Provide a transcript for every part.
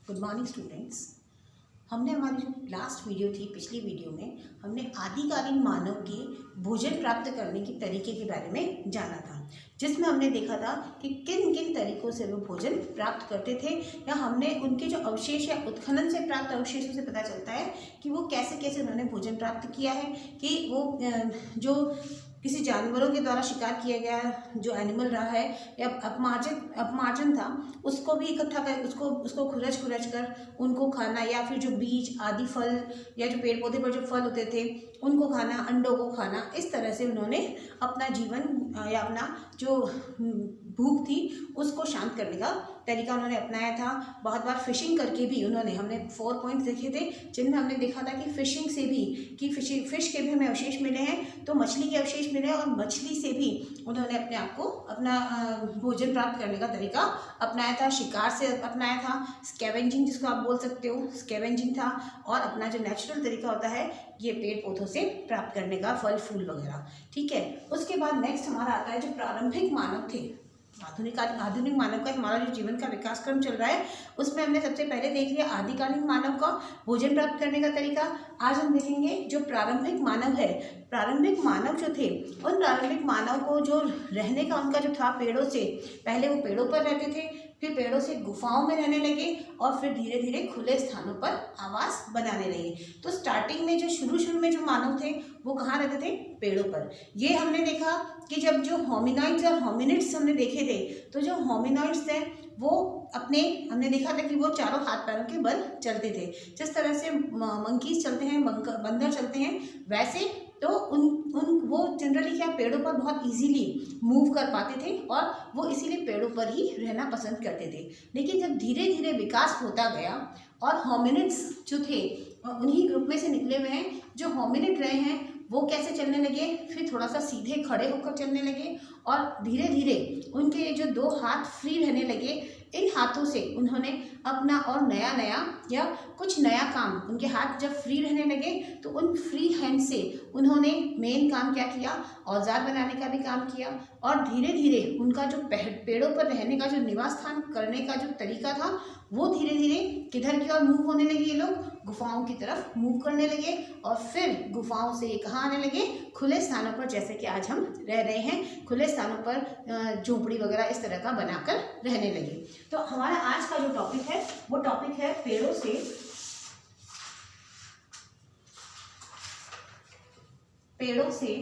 Good morning students. हमने हमारी जो लास्ट वीडियो थी, पिछली वीडियो में हमने आदिकालीन मानव के भोजन प्राप्त करने के तरीके के बारे में जाना था, जिसमें हमने देखा था कि किन किन तरीकों से वो भोजन प्राप्त करते थे, या हमने उनके जो अवशेष या उत्खनन से प्राप्त अवशेषों से पता चलता है कि वो कैसे कैसे उन्होंने भोजन प्राप्त किया है, कि वो जो किसी जानवरों के द्वारा शिकार किया गया जो एनिमल रहा है या अपमार्जन था, उसको भी इकट्ठा कर उसको खुरच कर उनको खाना, या फिर जो बीज आदि फल या जो पेड़ पौधे पर जो फल होते थे उनको खाना, अंडों को खाना, इस तरह से उन्होंने अपना जीवन या अपना जो भूख थी उसको शांत करने का तरीका उन्होंने अपनाया था। बहुत बार फिशिंग करके भी हमने 4 पॉइंट्स देखे थे, जिनमें हमने देखा था कि फिशिंग से भी फिश के भी हमें अवशेष मिले हैं, तो मछली के अवशेष मिले हैं, और मछली से भी उन्होंने अपने आप को अपना भोजन प्राप्त करने का तरीका अपनाया था। शिकार से अपनाया था, स्कैवेंजिंग जिसको आप बोल सकते हो, स्कैवेंजिंग था, और अपना जो नेचुरल तरीका होता है ये पेड़ पौधों से प्राप्त करने का, फल फूल वगैरह। ठीक है, उसके बाद नेक्स्ट हमारा आता है जो प्रारंभिक मानव थे। आधुनिक मानव का हमारा जो जीवन का विकास क्रम चल रहा है, उसमें हमने सबसे पहले देख लिया आदिकालीन मानव का भोजन प्राप्त करने का तरीका। आज हम देखेंगे जो प्रारंभिक मानव है। प्रारंभिक मानव जो थे, उन प्रारंभिक मानव को जो रहने का उनका जो था पेड़ों से, पहले वो पेड़ों पर रहते थे, फिर पेड़ों से गुफाओं में रहने लगे, और फिर धीरे धीरे खुले स्थानों पर आवास बनाने लगे। तो स्टार्टिंग में जो शुरू में जो मानव थे वो कहाँ रहते थे? पेड़ों पर। ये हमने देखा कि जब जो होमिनॉइड्स और होमिनिड्स हमने देखे थे, तो जो होमिनॉइड्स थे वो हमने देखा था कि वो चारों हाथ पैरों के बल चलते थे। जिस तरह से मंकीज चलते हैं, बंदर चलते हैं, वैसे तो वो जनरली क्या पेड़ों पर बहुत इजीली मूव कर पाते थे, और वो इसीलिए पेड़ों पर ही रहना पसंद करते थे। लेकिन जब धीरे धीरे विकास होता गया और होमिनिड्स जो थे उन्हीं ग्रुप में से निकले हुए हैं, जो होमिनिड रहे हैं वो कैसे चलने लगे, फिर थोड़ा सा सीधे खड़े होकर चलने लगे, और धीरे धीरे उनके जो 2 हाथ फ्री रहने लगे। इन हाथों से उन्होंने अपना और नया या कुछ नया काम, उनके हाथ जब फ्री रहने लगे तो उन फ्री हैंड से उन्होंने मेन काम क्या किया, औजार बनाने का भी काम किया, और धीरे धीरे उनका जो पेड़ों पर रहने का जो निवास स्थान करने का जो तरीका था वो धीरे धीरे किधर की ओर मूव होने लगे, ये लोग गुफाओं की तरफ मूव करने लगे, और फिर गुफाओं से ये कहाँ आने लगे? खुले स्थानों पर, जैसे कि आज हम रह रहे हैं, खुले स्थानों पर झोपड़ी वगैरह इस तरह का बनाकर रहने लगे। तो हमारा आज का जो टॉपिक है वो टॉपिक है पेड़ों से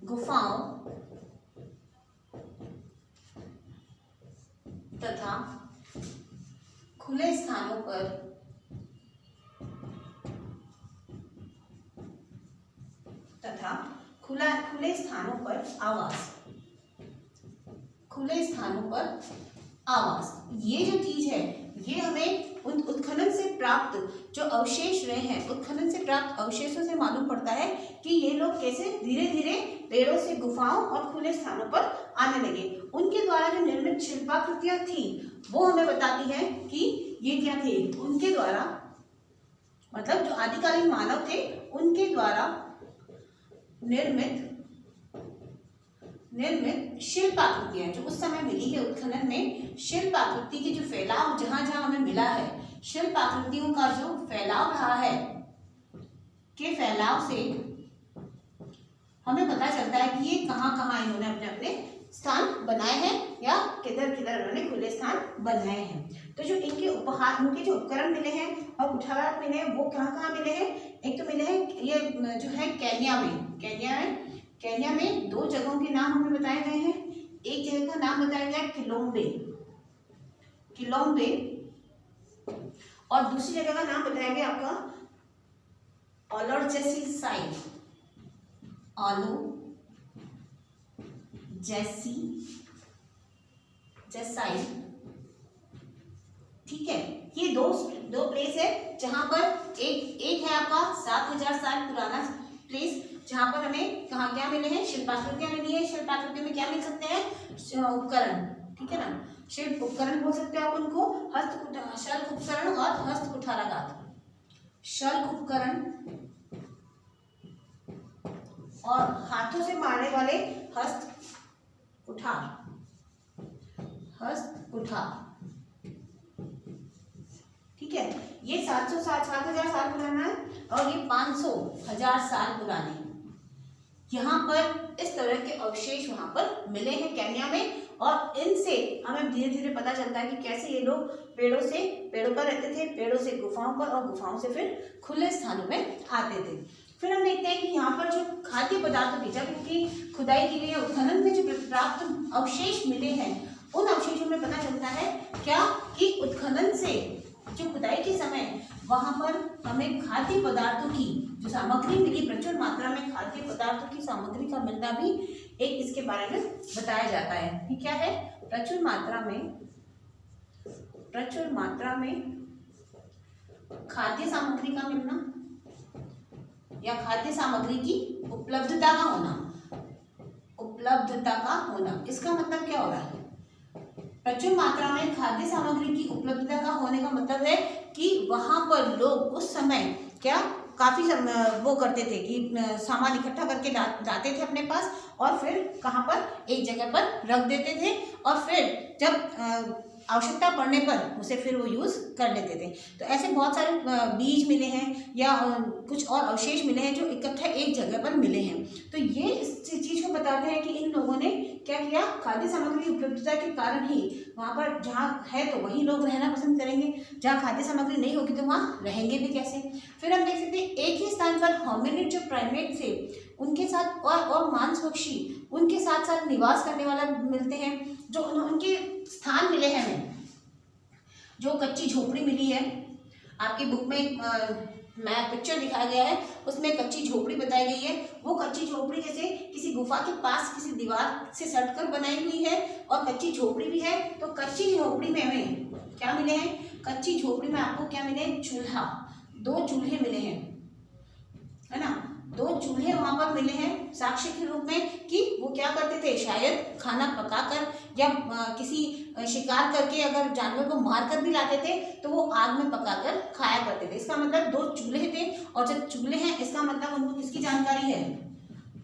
गुफाओं तथा खुले स्थानों पर खुले स्थानों पर आवास। खुले स्थानों पर आवास, ये जो चीज है ये हमें उन उत्खनन से प्राप्त जो अवशेष रहे हैं, उत्खनन से प्राप्त अवशेषों से मालूम पड़ता है कि ये लोग कैसे धीरे धीरे पेड़ों से गुफाओं और खुले स्थानों पर आने लगे। उनके द्वारा जो निर्मित शिल्पाकृतियां थी वो हमें बताती है कि ये क्या थे। उनके द्वारा, मतलब जो आदिकालीन मानव थे उनके द्वारा निर्मित शिल्पाकृतियां जो उस समय मिली है उत्खनन में, शिल्पाकृति की जो फैलाव जहां जहां हमें मिला है, शिल्पाकृतियों का जो फैलाव रहा है, के फैलाव से हमें पता चलता है कि ये कहां कहां इन्होंने अपने अपने स्थान बनाए हैं, या किधर किधर उन्होंने खुले स्थान बनाए हैं। तो जो इनके उनके जो उपकरण मिले हैं और कुठारात मिले हैं वो कहाँ कहाँ मिले हैं? एक तो मिले हैं ये जो है केन्या में 2 जगहों के नाम हमें बताए गए हैं। एक जगह का नाम बताया गया किलोम्बे, और दूसरी जगह का नाम बताया गया आपका ओलोरजेसीसाई। ठीक है, ये दो प्लेस है जहां पर एक है आपका 7000 साल पुराना प्लेस, जहां पर हमें क्या मिले हैं? शिल्पाकृतियां मिली है। शिल्पाकृतियों में क्या मिल सकते हैं? उपकरण, ठीक है ना, शिल्प उपकरण बोल सकते हैं आप उनको, शल्क उपकरण और हस्त कुठाराघात। शल्क उपकरण और हाथों से मारने वाले हस्त कुठार। ठीक है, ये 7,000 साल पुराना है और ये 500,000 साल पुराने। यहाँ पर इस तरह के अवशेष वहां पर मिले हैं केन्या में, और इनसे हमें धीरे धीरे पता चलता है कि कैसे ये लोग पेड़ों पर रहते थे, पेड़ों से गुफाओं पर, और गुफाओं से फिर खुले स्थानों में आते थे। फिर हम देखते हैं कि यहाँ पर जो खाद्य पदार्थ जब इनकी खुदाई के लिए उत्खनन में जो प्राप्त अवशेष मिले हैं, उन अवशेषों में पता चलता है क्या कि उत्खनन से जो खुदाई के समय वहां पर हमें खाद्य पदार्थों की जो सामग्री मिली, प्रचुर मात्रा में खाद्य पदार्थों की सामग्री का मिलना भी एक इसके बारे में बताया जाता है कि क्या है, प्रचुर मात्रा में खाद्य सामग्री का मिलना या खाद्य सामग्री की उपलब्धता का होना। इसका मतलब क्या हो रहा है? प्रचुर मात्रा में खाद्य सामग्री की उपलब्धता का होने का मतलब है कि वहां पर लोग उस समय क्या काफी वो करते थे कि सामान इकट्ठा करके लाते थे अपने पास, और फिर कहाँ पर, एक जगह पर रख देते थे, और फिर जब आवश्यकता पड़ने पर उसे फिर वो यूज़ कर लेते थे। तो ऐसे बहुत सारे बीज मिले हैं या कुछ और अवशेष मिले हैं जो इकट्ठे एक जगह पर मिले हैं। तो ये इस चीज़ को बताते हैं कि इन लोगों ने क्या किया, खाद्य सामग्री की उपलब्धता के कारण ही वहाँ पर जहाँ है तो वहीं लोग रहना पसंद करेंगे, जहाँ खाद्य सामग्री नहीं होगी तो वहाँ रहेंगे भी कैसे। फिर हम देख सकते हैं एक ही स्थान पर होमिनिड जो प्राइमेट थे उनके साथ और मांस पक्षी उनके साथ साथ निवास करने वाला मिलते हैं, जो उनके स्थान मिले हैं हमें। जो कच्ची झोपड़ी मिली है आपकी बुक में, मैं पिक्चर दिखाया गया है, उसमें कच्ची झोपड़ी बताई गई है। वो कच्ची झोपड़ी जैसे किसी गुफा के पास किसी दीवार से सटकर बनाई हुई है और कच्ची झोपड़ी भी है। तो कच्ची झोपड़ी में हमें क्या मिले हैं, कच्ची झोपड़ी में आपको क्या मिले, चूल्हा, 2 चूल्हे मिले हैं, है ना, 2 चूल्हे वहां पर मिले हैं साक्ष्य के रूप में कि वो क्या करते थे, शायद खाना पकाकर या किसी शिकार करके अगर जानवर को मार कर भी लाते थे तो वो आग में पकाकर खाया करते थे। इसका मतलब 2 चूल्हे थे, और जब चूल्हे हैं इसका मतलब उनको किसकी जानकारी है,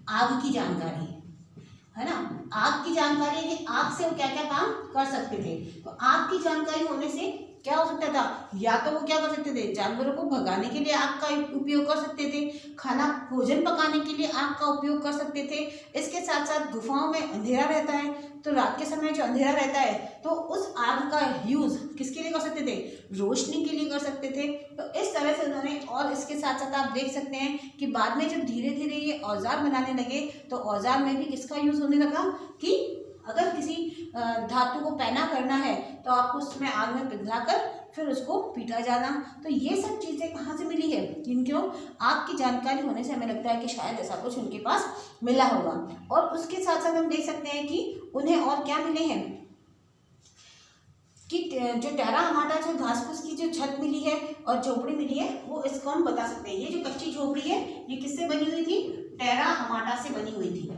आग की जानकारी है ना, आग की जानकारी है कि आग से वो क्या क्या काम कर सकते थे। तो आग की जानकारी होने से क्या हो सकता था, या तो वो क्या कर सकते थे, जानवरों को भगाने के लिए आग का उपयोग कर सकते थे, खाना भोजन पकाने के लिए आग का उपयोग कर सकते थे। इसके साथ साथ गुफाओं में अंधेरा रहता है, तो रात के समय जो अंधेरा रहता है तो उस आग का यूज किसके लिए कर सकते थे, रोशनी के लिए कर सकते थे। तो इस तरह से उन्होंने, और इसके साथ साथ आप देख सकते हैं कि बाद में जब धीरे धीरे ये औजार बनाने लगे तो औजार में भी किसका यूज होने लगा कि अगर किसी धातु को पैना करना है तो आपको उसमें आग में पिघलाकर फिर उसको पीटा जाना। तो ये सब चीज़ें कहाँ से मिली है, इनको आग की जानकारी होने से हमें लगता है कि शायद ऐसा कुछ उनके पास मिला होगा। और उसके साथ साथ हम देख सकते हैं कि उन्हें और क्या मिले हैं कि जो टेरा हमारा जो घास फूस की जो छत मिली है और झोपड़ी मिली है, वो इसको हम बता सकते हैं। ये जो कच्ची झोपड़ी है ये किससे बनी हुई थी, टेरा हमाटा से बनी हुई थी।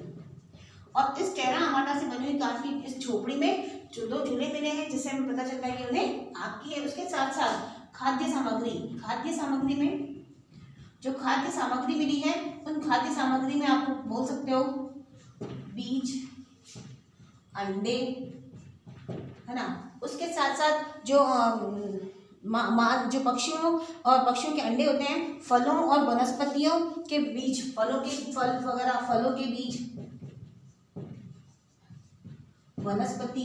और इस टेरा हमाटा से बनी हुई काफी इस झोपड़ी में जो 2 चूल्हे मिले हैं, जिससे हमें पता चलता है कि उन्हें आग की है। उसके साथ साथ खाद्य सामग्री में जो खाद्य सामग्री मिली है, उन खाद्य सामग्री में आप बोल सकते हो बीज, अंडे, है ना। उसके साथ साथ जो जो पक्षियों के अंडे होते हैं, फलों और वनस्पतियों के बीज, फल वगैरह, के बीज, वनस्पति,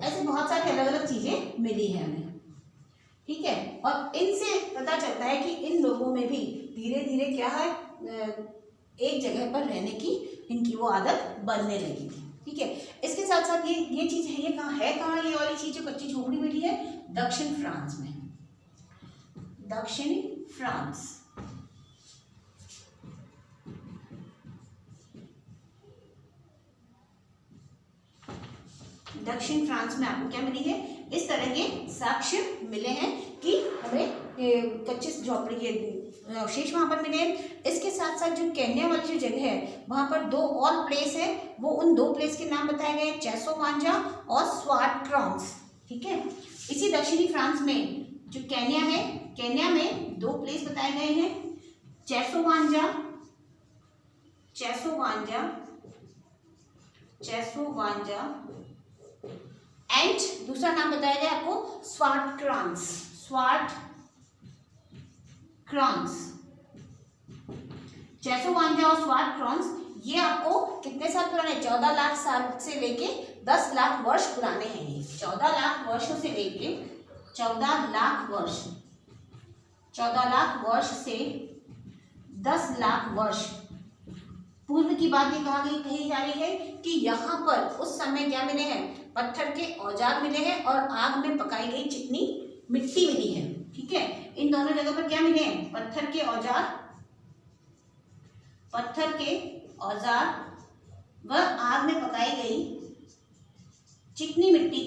ऐसे बहुत सारी अलग अलग चीजें मिली हैं हमें, ठीक है। और इनसे पता चलता है कि इन लोगों में भी धीरे धीरे क्या है, एक जगह पर रहने की इनकी वो आदत बनने लगी थी, ठीक है। इसके साथ साथ ये चीज है, ये कहाँ ये वाली चीज जो कच्ची झोपड़ी मिली है, दक्षिण फ्रांस में, दक्षिणी फ्रांस। दक्षिण फ्रांस में आपको क्या मिली है, इस तरह के साक्ष्य मिले हैं कि हमें कच्ची झोपड़ी के अवशेष वहां पर मिले हैं। इसके साथ साथ जो केन्या वाली जो जगह है वहां पर 2 और प्लेस है, वो उन 2 प्लेस के नाम बताए गए, चैसोवांजा और स्वाटक्रॉन्स, ठीक है। इसी दक्षिणी फ्रांस में जो केन्या है, केन्या में 2 प्लेस बताए गए हैं, चैसोवांजा एंड दूसरा नाम बताया गया आपको स्वाटक्रॉन्स। स्वाट क्रॉन्स, चेसोवांजा और स्वाट क्रॉन्स, ये आपको कितने साल पुराने, 14 लाख साल से लेके 10 लाख वर्ष पुराने हैं। ये 14 लाख वर्षों से लेके 14 लाख वर्ष से 10 लाख वर्ष पूर्व की बात ये कही जा रही है कि यहाँ पर उस समय क्या मिले हैं, पत्थर के औजार मिले हैं और आग में पकाई गई चिकनी मिट्टी मिली है। ठीक है, इन दोनों जगह पर क्या मिले हैं, पत्थर के औजार व आग में पकाई गई चिकनी मिट्टी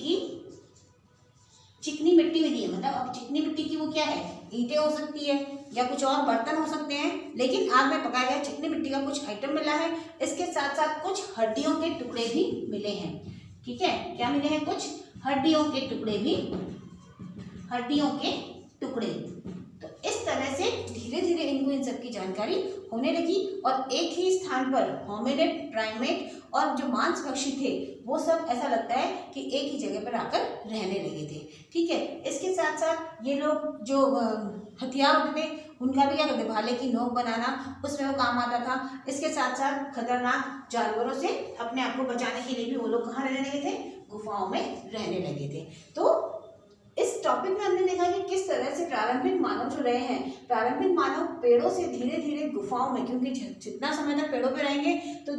मिली है। मतलब अब चिकनी मिट्टी की वो क्या है, ईंटें हो सकती है या कुछ और बर्तन हो सकते हैं, लेकिन आग में पकाया गया चिकनी मिट्टी का कुछ आइटम मिला है। इसके साथ साथ कुछ हड्डियों के टुकड़े भी मिले हैं। ठीक है, क्या मिले हैं, कुछ हड्डियों के टुकड़े। तो इस तरह से धीरे धीरे इनको इन सब की जानकारी होने लगी और एक ही स्थान पर होमिनिड, प्राइमेट और जो मांस पक्षी थे वो सब ऐसा लगता है कि एक ही जगह पर आकर रहने लगे थे। ठीक है, इसके साथ साथ ये लोग जो हथियार होते थे उनका भी क्या करते, भाले की नोक बनाना, उसमें वो काम आता था। इसके साथ साथ खतरनाक जानवरों से अपने आप को बचाने के लिए भी वो लोग कहाँ रहने लगे थे, गुफाओं में रहने लगे थे। तो इस टॉपिक में हमने देखा कि किस तरह से प्रारंभिक मानव जो रहे हैं, प्रारंभिक मानव पेड़ों से धीरे धीरे गुफाओं में, क्योंकि जितना समय तक पेड़ों पे रहेंगे तो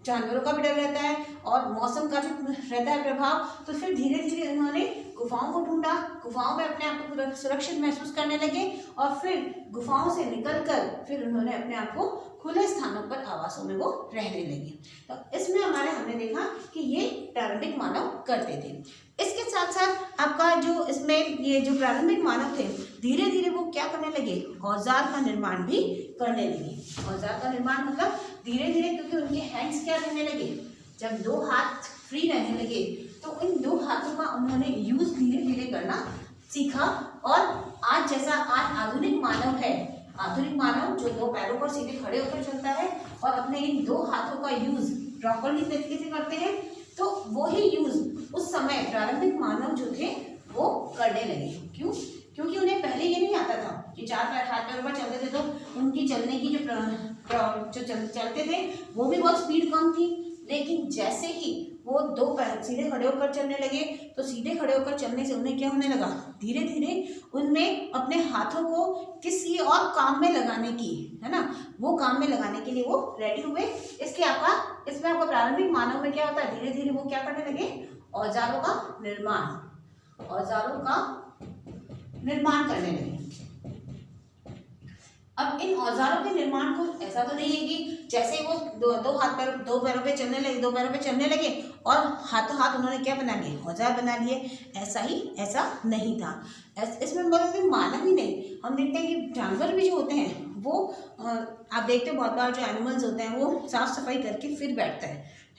जानवरों का भी डर रहता है और मौसम का भी रहता है प्रभाव, तो फिर धीरे धीरे उन्होंने गुफाओं को ढूंढा, गुफाओं में अपने आप को सुरक्षित महसूस करने लगे और फिर गुफाओं से निकलकर फिर उन्होंने अपने आप को खुले स्थानों पर, आवासों में वो रहने लगे। तो इसमें हमने देखा कि ये प्रारंभिक मानव करते थे। इसके साथ साथ आपका जो इसमें ये जो प्रारंभिक मानव थे धीरे धीरे वो क्या करने लगे, औजार का निर्माण भी करने लगे। औजार का निर्माण मतलब धीरे धीरे, क्योंकि उनके हैंड्स क्या रहने लगे, जब 2 हाथ फ्री रहने लगे तो इन 2 हाथों का उन्होंने यूज धीरे धीरे करना सीखा। और आज जैसा आज आधुनिक मानव है, आधुनिक मानव जो 2 पैरों पर सीधे खड़े होकर चलता है और अपने इन 2 हाथों का यूज प्रॉपरली तरीके से करते हैं, तो वही यूज उस समय प्रारंभिक मानव जो थे वो करने लगे। क्यों? क्योंकि उन्हें पहले ये नहीं आता था कि 4 हाथ पैरों पर चलते थे, तो उनकी चलने की जो चलते थे वो भी बहुत स्पीड कम थी। लेकिन जैसे ही वो 2 पैर सीधे खड़े होकर चलने लगे, तो सीधे खड़े होकर चलने से उन्हें क्या होने लगा, धीरे धीरे उनमें अपने हाथों को किसी और काम में लगाने की, है ना, वो काम में लगाने के लिए वो रेडी हुए। इसमें आपका प्रारंभिक मानव में क्या होता है, धीरे धीरे वो क्या करने लगे, औजारों का निर्माण करने लगे। अब इन औजारों के निर्माण को ऐसा तो नहीं है कि जैसे वो 2 पैरों पे चलने लगे और हाथों हाथ उन्होंने क्या बना लिए, औजार बना लिए, ऐसा नहीं था। इसमें बोलते मानव ही नहीं, हम देखते हैं कि जानवर भी जो होते हैं वो आप देखते हो बहुत बार जो एनिमल्स होते हैं वो साफ सफाई करके फिर बैठता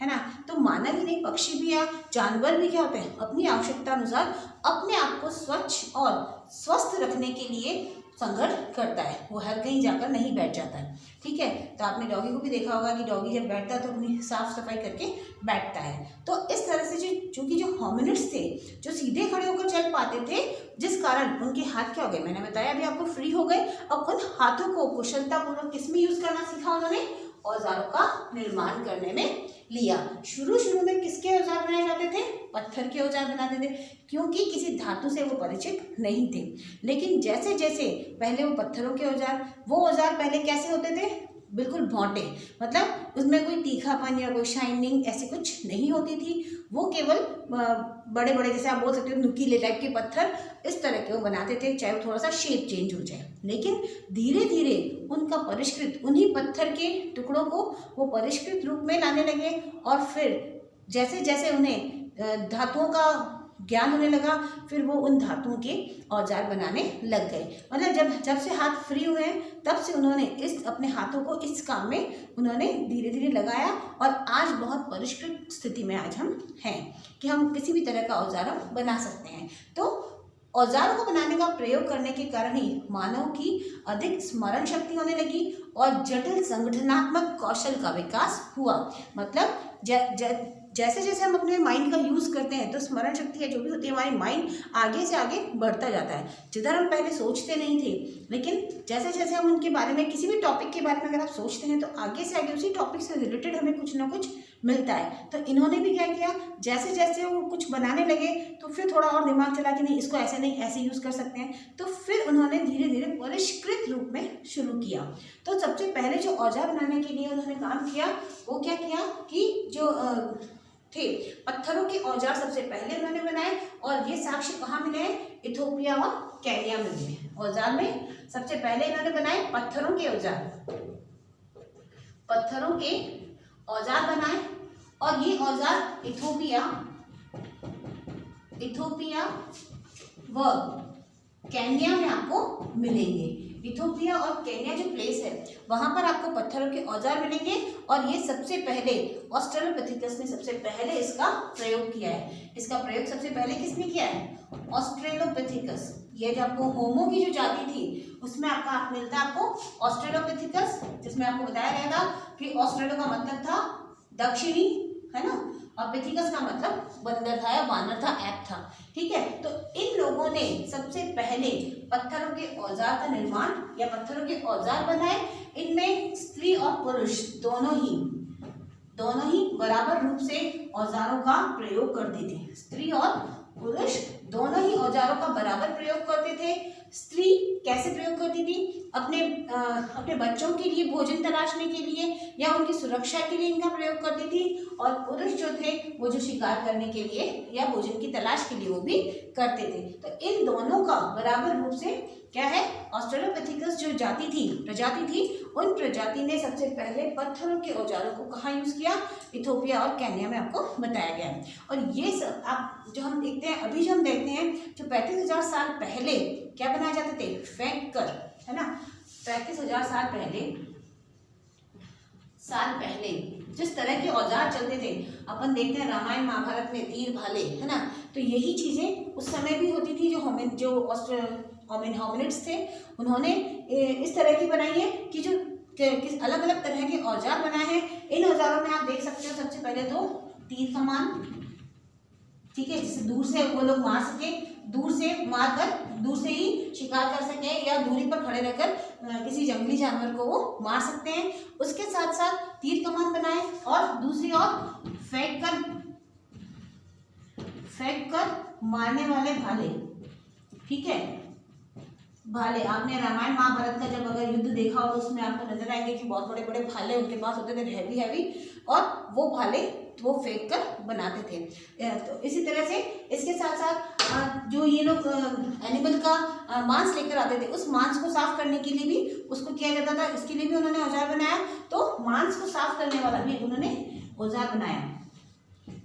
है ना। तो मानव ही नहीं, पक्षी भी या जानवर भी क्या होते हैं, अपनी आवश्यकता अनुसार अपने आप को स्वच्छ और स्वस्थ रखने के लिए संघर्ष करता है, वो हर कहीं जाकर नहीं बैठ जाता है। ठीक है, तो आपने डॉगी को भी देखा होगा कि डॉगी जब बैठता है तो अपनी साफ सफाई करके बैठता है। तो इस तरह से चूंकि जो होमिनिड्स थे जो सीधे खड़े होकर चल पाते थे, जिस कारण उनके हाथ क्या हो गए, मैंने बताया अभी आपको, फ्री हो गए। अब उन हाथों को कुशलतापूर्वक किस में यूज करना सीखा उन्होंने, औजारों का निर्माण करने में लिया। शुरू में किसके औजार बनाए जाते थे, पत्थर के औजार बनाते थे, क्योंकि किसी धातु से वो परिचित नहीं थे। लेकिन जैसे जैसे पहले वो पत्थरों के औजार, वो औजार पहले कैसे होते थे, बिल्कुल भौंटे, मतलब उसमें कोई तीखापन या कोई शाइनिंग ऐसी कुछ नहीं होती थी। वो केवल बड़े बड़े, जैसे आप बोल सकते हो नुकीले टाइप के पत्थर, इस तरह के वो बनाते थे, चाहे वो थोड़ा सा शेप चेंज हो जाए। लेकिन धीरे धीरे उनका परिष्कृत, उन्हीं पत्थर के टुकड़ों को वो परिष्कृत रूप में लाने लगे और फिर जैसे जैसे उन्हें धातुओं का ज्ञान होने लगा, फिर वो उन धातुओं के औजार बनाने लग गए। मतलब जब से हाथ फ्री हुए हैं तब से उन्होंने इस अपने हाथों को इस काम में उन्होंने धीरे धीरे लगाया और आज बहुत परिष्कृत स्थिति में आज हम हैं कि हम किसी भी तरह का औजार बना सकते हैं। तो औजारों को बनाने का प्रयोग करने के कारण ही मानव की अधिक स्मरण शक्ति होने लगी और जटिल संगठनात्मक कौशल का विकास हुआ। मतलब जैसे जैसे हम अपने माइंड का यूज़ करते हैं तो स्मरण शक्ति है जो भी होती है हमारी माइंड आगे से आगे बढ़ता जाता है। जिधर हम पहले सोचते नहीं थे, लेकिन जैसे जैसे हम उनके बारे में किसी भी टॉपिक के बारे में अगर आप सोचते हैं तो आगे से आगे उसी टॉपिक से रिलेटेड हमें कुछ ना कुछ मिलता है। तो इन्होंने भी क्या किया, जैसे जैसे वो कुछ बनाने लगे तो फिर थोड़ा और दिमाग चला कि नहीं इसको ऐसे नहीं ऐसे यूज़ कर सकते हैं, तो फिर उन्होंने धीरे धीरे परिष्कृत रूप में शुरू किया। तो सबसे पहले जो औजार बनाने के लिए उन्होंने काम किया वो क्या किया कि जो थे पत्थरों के औजार सबसे पहले उन्होंने बनाए, और ये साक्ष्य कहाँ मिले हैं, इथोपिया और केन्या में मिले हैं। औजार में सबसे पहले इन्होंने बनाए पत्थरों के औजार, पत्थरों के औजार बनाए, और ये औजार इथोपिया व केन्या में आपको मिलेंगे। इथोपिया और केन्या जो प्लेस है वहां पर आपको पत्थरों के औजार मिलेंगे, और ये सबसे पहले ऑस्ट्रेलोपिथेकस ने सबसे पहले इसका प्रयोग किया है। इसका प्रयोग सबसे पहले किसने किया है, ऑस्ट्रेलोपिथेकस। ये जो आपको होमो की जो जाति थी उसमें आपका मिलता है आपको ऑस्ट्रेलोपिथेकस, जिसमें आपको बताया रहेगा कि ऑस्ट्रेलो का मतलब था दक्षिणी, है ना, और पिथिकस का मतलब बंदर था या वानर था, ऐप था। ठीक है, तो इन लोगों ने सबसे पहले पत्थरों के औजार का निर्माण या पत्थरों के औजार बनाए। इनमें स्त्री और पुरुष दोनों ही बराबर रूप से औजारों का प्रयोग करते थे। स्त्री और पुरुष दोनों ही औजारों का बराबर प्रयोग करते थे। स्त्री कैसे प्रयोग करती थी, अपने बच्चों के लिए भोजन तलाशने के लिए या उनकी सुरक्षा के लिए इनका प्रयोग करती थी, और पुरुष जो थे वो जो शिकार करने के लिए या भोजन की तलाश के लिए वो भी करते थे। तो इन दोनों का बराबर रूप से क्या है, ऑस्ट्रेलोपिथेकस जो प्रजाति थी, उन प्रजाति ने सबसे पहले पत्थरों के औजारों को कहाँ यूज किया, इथोपिया और केन्या में आपको बताया गया है। और ये सब आप जो हम देखते हैं, अभी जो हम देखते हैं, जो 35,000 साल पहले क्या बनाए जाते थे, फेंक कर, है ना, 35,000 साल पहले जिस तरह के औजार चलते थे, अपन देखते हैं रामायण महाभारत में तीर भाले, है ना, तो यही चीजें उस समय भी होती थी। जो होमिनिड्स थे उन्होंने इस तरह की बनाई है कि जो किस अलग अलग तरह के औजार बनाए हैं। इन औजारों में आप देख सकते हो सबसे पहले तो तीर कमान, ठीक है, जिससे दूर से वो लोग मार सके, दूर से मारकर दूर से ही शिकार कर सके, या दूरी पर खड़े रहकर किसी जंगली जानवर को वो मार सकते हैं। उसके साथ साथ तीर कमान बनाए, और दूसरी ओर फेंक कर मारने वाले भाले। ठीक है, भाले, आपने रामायण महाभारत का जब अगर युद्ध देखा हो तो उसमें आपको नजर आएंगे कि बहुत बड़े बड़े भाले उनके पास होते थे, हैवी, और वो भाले वो फेंक कर बनाते थे। तो इसी तरह से इसके साथ साथ जो ये लोग एनिमल का मांस लेकर आते थे, उस मांस को साफ करने के लिए भी उसको किया जाता था, इसके लिए भी उन्होंने औजार बनाया। तो मांस को साफ करने वाला भी उन्होंने औजार बनाया।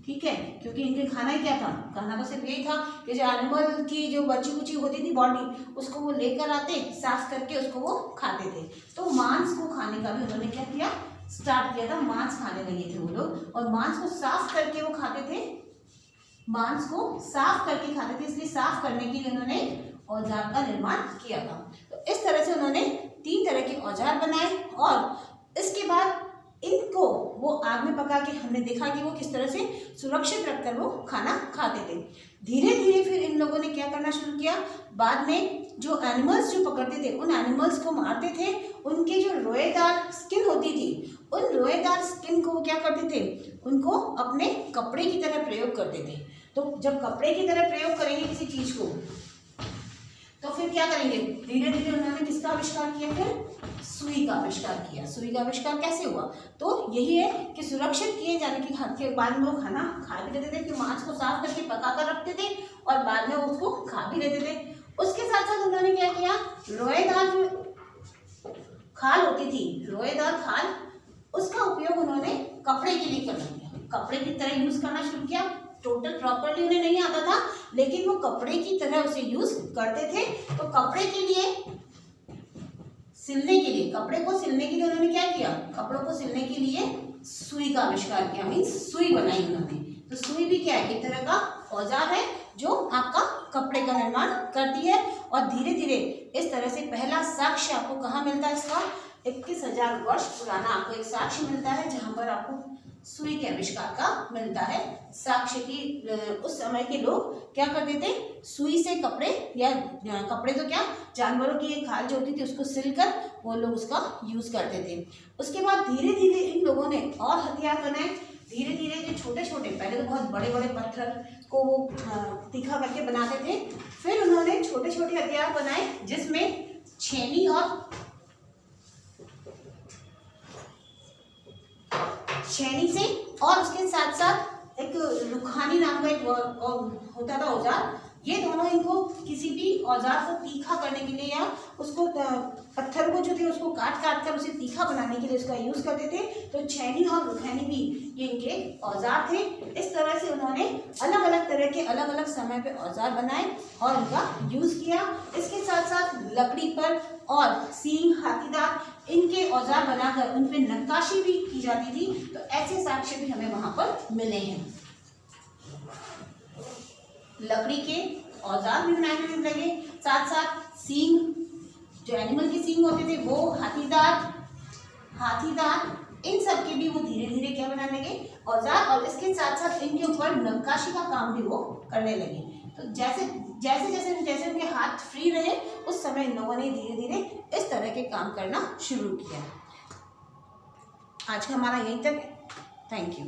ठीक है, क्योंकि इनके खाना ही क्या था, खाना तो सिर्फ यही था कि जो एनिमल की जो बची कुची होती थी बॉडी, उसको वो लेकर आते, साफ करके उसको वो खाते थे। तो मांस को खाने का भी उन्होंने क्या किया, स्टार्ट किया था। मांस खाने लगे थे वो लोग, और मांस को साफ करके वो खाते थे, इसलिए साफ करने के लिए उन्होंने औजार का निर्माण किया था। तो इस तरह से उन्होंने 3 तरह के औजार बनाए, और इसके बाद इनको वो आग में पका के हमने देखा कि वो किस तरह से सुरक्षित रखकर वो खाना खाते थे। धीरे धीरे फिर इन लोगों ने क्या करना शुरू किया, बाद में जो एनिमल्स जो पकड़ते थे उन एनिमल्स को मारते थे, उनके जो रोएदार स्किन होती थी, उन रोएदार स्किन को वो क्या करते थे, उनको अपने कपड़े की तरह प्रयोग करते थे। तो जब कपड़े की तरह प्रयोग करेंगे किसी चीज को, तो फिर क्या करेंगे, धीरे धीरे उन्होंने किसका आविष्कार किया, फिर सुई का आविष्कार किया। सुई का आविष्कार कैसे हुआ, तो यही है कि सुरक्षित किए जाने के बाद में वो खाना खा भी लेते थे, कि मांस को साफ करके पका कर रखते थे और बाद में उसको खा भी लेते थे। उसके साथ साथ उन्होंने क्या किया, रोएदार जो खाल होती थी, रोएदार खाल, उसका उपयोग उन्होंने कपड़े के लिए करना किया, कपड़े की तरह यूज करना शुरू किया। टोटल प्रॉपर्ली उन्हें नहीं आता था, लेकिन वो कपड़े की तरह उसे यूज करते थे। तो कपड़े के लिए सिलने के लिए, कपड़े को सिलने के लिए उन्होंने क्या किया, कपड़ों को सिलने के लिए सुई का आविष्कार किया, मीन्स सुई बनाई उन्होंने। तो सुई भी क्या है, एक तरह का औजार है जो आपका कपड़े का निर्माण करती है। और धीरे धीरे इस तरह से पहला साक्ष्य आपको कहाँ मिलता है, इसका 21,000 वर्ष पुराना आपको एक साक्ष्य मिलता है, जहाँ पर आपको सुई के आविष्कार का मिलता है साक्ष्य की। उस समय के लोग क्या करते थे, सुई से कपड़े या कपड़े तो क्या, जानवरों की एक खाल जो होती थी उसको सिलकर वो लोग उसका यूज करते थे। उसके बाद धीरे धीरे इन लोगों ने और हथियार बनाए। धीरे धीरे जो छोटे छोटे, पहले तो बहुत बड़े बड़े पत्थर को वो तीखा करके बनाते थे, फिर उन्होंने छोटे छोटे हथियार बनाए जिसमें छेनी से और उसके साथ साथ एक रुखानी नाम का एक होता था औजार। ये दोनों इनको किसी भी औजार को तीखा करने के लिए या उसको पत्थर को जो थे उसको काट काट कर उसे तीखा बनाने के लिए उसका यूज करते थे। तो छेनी और रुखानी भी ये इनके औजार थे। इस तरह से उन्होंने अलग अलग तरह के अलग अलग समय पे औजार बनाए और उनका यूज किया। इसके साथ साथ लकड़ी पर और सींग, हाथीदांत इनके औजार बनाकर उन पे नक्काशी भी की जाती थी। तो ऐसे साक्ष्य भी हमें वहां पर मिले हैं। लकड़ी के औजार भी बनाने लगे, साथ साथ सींग, जो एनिमल के सींग होते थे वो, हाथीदांत इन सब के भी वो धीरे धीरे क्या बनाने लगे, औजार। और इसके साथ साथ इनके ऊपर नक्काशी का काम भी वो करने लगे। तो जैसे जैसे जैसे जैसे उनके हाथ फ्री रहे उस समय इन लोगों ने धीरे धीरे इस तरह के काम करना शुरू किया। आज का हमारा यहीं तक है। Thank you.